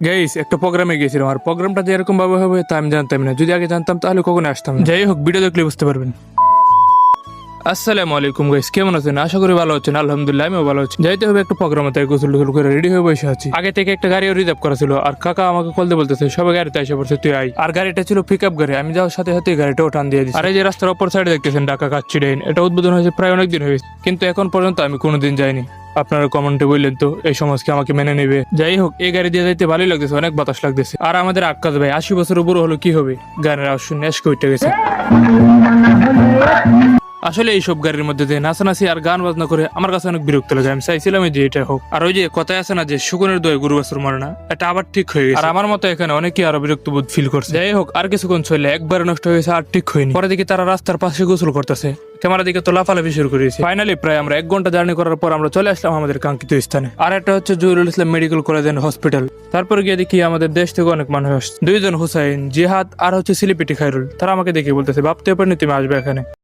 Guys একটা প্রোগ্রামে গেছিলাম, আর প্রোগ্রামটা যে এরকম ভাবে হবে তা আমি জানতাম না। যদি আগে জানতাম তাহলে কখনো আসতাম না। যাই হোক, ভিডিও দেখলে বুঝতে পারবেন। আসসালামু আলাইকুম গাইস, কেমন আছেন? আশা করি ভালো আছেন। আলহামদুলিল্লাহ আমিও ভালো আছি। যাইতে হবে একটা প্রোগ্রামে, তাই গোসল টোসল করে রেডি হয়ে বসে আছি। আগে থেকে একটা গাড়িও রিজার্ভ করা ছিল, আর কাকা আমাকে কল দিয়ে বলতেছে সবাই গাড়িতে এসে পড়ছে, তুই আই। আর গাড়িটা ছিল পিক আপ গাড়ি। আমি যাওয়ার সাথে সাথে গাড়িটাও টান দিয়ে দিচ্ছি। আর এই যে রাস্তার অপর সাইডে দেখতেছেন ঢাকা কাচ্চি ডাইন, এটা উদ্বোধন হয়েছে প্রায় অনেকদিন হয়েছে, কিন্তু এখন পর্যন্ত আমি কোনোদিন যাইনি। আপনারা কমেন্টে বললেন তো এই সমাজকে আমাকে মেনে নেবে। যাই হোক, এই গাড়ি দিয়ে যাইতে ভালোই লাগতেছে, অনেক বাতাস লাগতেছে। আর আমাদের আক্কাস ভাই 80 বছর উপর হলো, কি হবে? গানের আওয়াজ শুনে নেশকে উঠে গেছে। আসলে এইসব গাড়ির মধ্যে দিয়ে নাচানাচি আর গান বাজনা করে আমার কাছে অনেক বিরক্ত লাগে। আমি চাইছিলাম যে এটা হোক। আর ওই যে কথায় আছে না যে শুকনের দয়ে গরু বাছুর মরে না, এটা আবার ঠিক হয়ে গেছে। আর আমার মতো এখানে অনেকেই আরো বিরক্ত বোধ ফিল করছে। যাই হোক, আর কিছুক্ষণ চলে একবার নষ্ট হয়ে গেছে, আর ঠিক হয়নি। পরে দেখি তারা রাস্তার পাশে গোসল করতেছে, ক্যামেরা দিকে তো লাফালাফি শুরু করেছে। ফাইনালি প্রায় আমরা 1 ঘন্টা জার্নি করার পর আমরা চলে আসলাম আমাদের কাঙ্ক্ষিত স্থানে। আর একটা হচ্ছে Zahurul Islam medical college and hospital. তারপর গিয়ে দেখি আমাদের দেশ থেকে অনেক মানুষ আসছে। 2 জন হুসাইন, জিহাদ আর হচ্ছে সিলিপিটি খায়রুল। তারা আমাকে দেখে বলতেছে ভাবতে পারিনি তুমি আসবে এখানে।